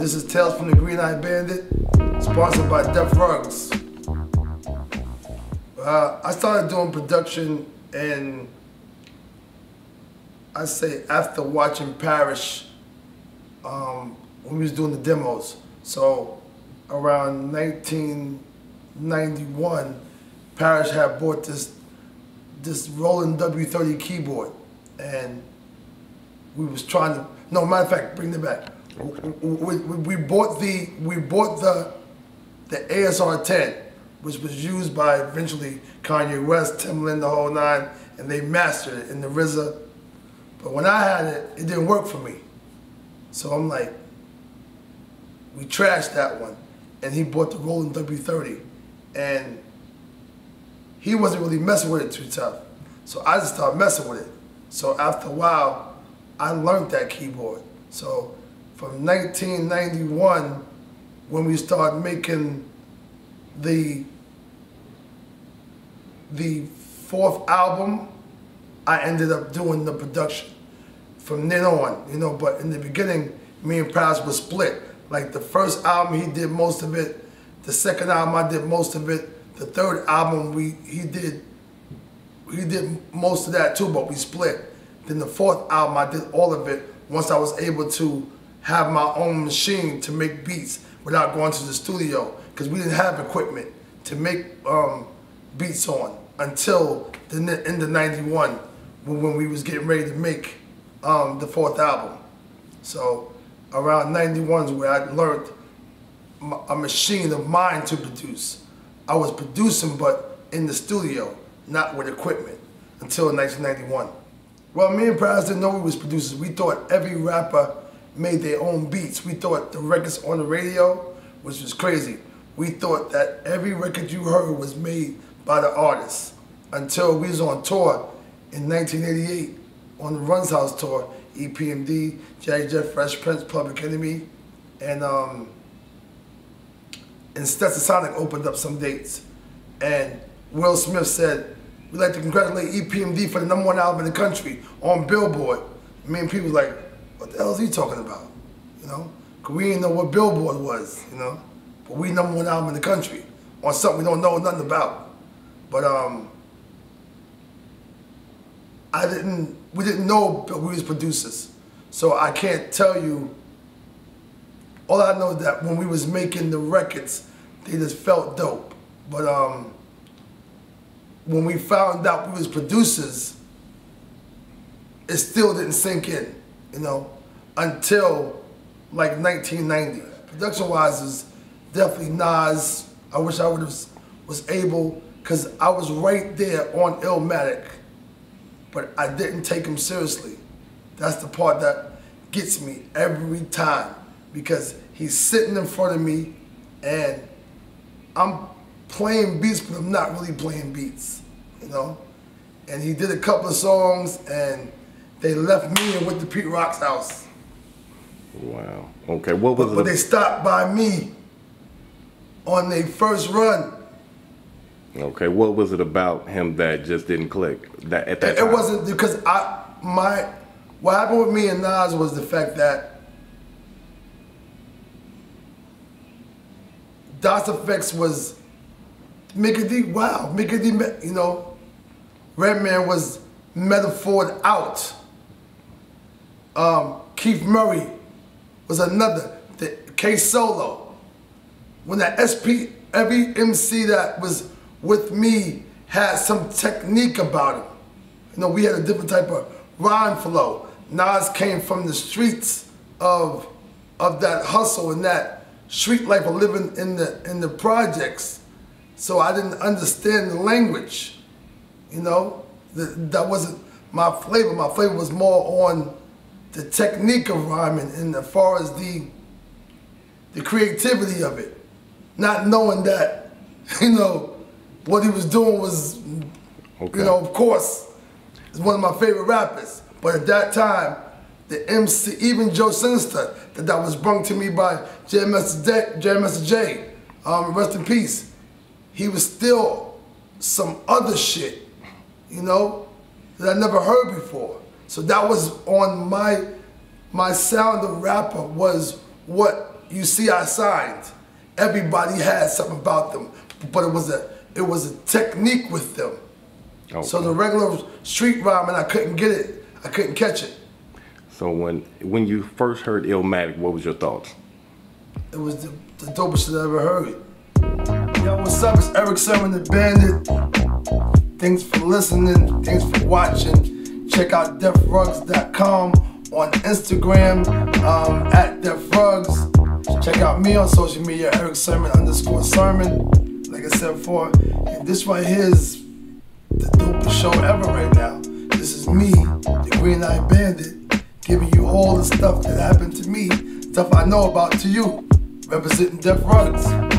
This is Tales from the Green Eye Bandit, sponsored by DefRugs. I started doing production in, I say, after watching Parrish when we was doing the demos. So around 1991, Parrish had bought this Roland W30 keyboard, and we was trying to, no, matter of fact, bring it back. Okay. We bought the ASR 10, which was used by eventually Kanye West, Timbaland, the whole nine, and they mastered it in the RZA. But when I had it, it didn't work for me. So I'm like, we trashed that one, and he bought the Roland W30, and he wasn't really messing with it too tough. So I just started messing with it. So after a while, I learned that keyboard. So from 1991, when we started making the fourth album, I ended up doing the production from then on, you know. But in the beginning, me and Parrish was split. Like the first album, he did most of it. The second album, I did most of it. The third album, he did most of that too, but we split. Then the fourth album, I did all of it once I was able to have my own machine to make beats without going to the studio, because we didn't have equipment to make beats on until the end of '91 when we was getting ready to make the fourth album. So around '91 is where I learned a machine of mine to produce. I was producing, but in the studio, not with equipment, until 1991. Well, me and Parrish didn't know we was producers. We thought every rapper made their own beats. We thought the records on the radio, which was crazy. We thought that every record you heard was made by the artist, until we was on tour in 1988 on the Run's House tour, EPMD, Jazzy Jeff, Fresh Prince, Public Enemy, and Stetsasonic opened up some dates. And Will Smith said, "We'd like to congratulate EPMD for the #1 album in the country on Billboard." Me and people was like, what the hell is he talking about? You know? Because we didn't know what Billboard was, you know? But we #1 album in the country on something we don't know nothing about. But we didn't know that we was producers. So I can't tell you. All I know is that when we was making the records, they just felt dope. But when we found out we was producers, it still didn't sink in, you know, until like 1990. Production-wise is definitely Nas. I wish I was able, because I was right there on Illmatic, but I didn't take him seriously. That's the part that gets me every time, because he's sitting in front of me and I'm playing beats, but I'm not really playing beats, you know? And he did a couple of songs and they left me and went to Pete Rock's house. Wow. Okay, what was But they stopped by me on their first run. Okay, what was it about him that just didn't click at that time? It wasn't because what happened with me and Nas was the fact that Das Effects was Mickey D, wow, Mickey D, you know, Redman was metaphored out. Keith Murray was another, the K-Solo. When that SP, every MC that was with me had some technique about him. You know, we had a different type of rhyme flow. Nas came from the streets of that hustle and that street life of living in the projects. So I didn't understand the language, you know? That wasn't my flavor. My flavor was more on the technique of rhyming and as far as the creativity of it. Not knowing that, you know, what he was doing was, okay, you know, of course, is one of my favorite rappers. But at that time, the MC, even Joe Sinister, that was brung to me by J. Rest in peace. He was still some other shit, you know, that I never heard before. So that was on my sound of rapper was what you see I signed. Everybody had something about them, but it was a technique with them. Okay. So the regular street rhyming, I couldn't get it. I couldn't catch it. So when you first heard Illmatic, what was your thoughts? It was the dopest shit I ever heard. Yo, what's up? It's Erick Sermon, the Bandit. Thanks for listening. Thanks for watching. Check out DefRugs.com on Instagram at DefRugs. Check out me on social media, Erick Sermon _Sermon. Like I said before, and this right here is the dopest show ever right now. This is me, the Green Eye Bandit, giving you all the stuff that happened to me, stuff I know about to you, representing DefRugs.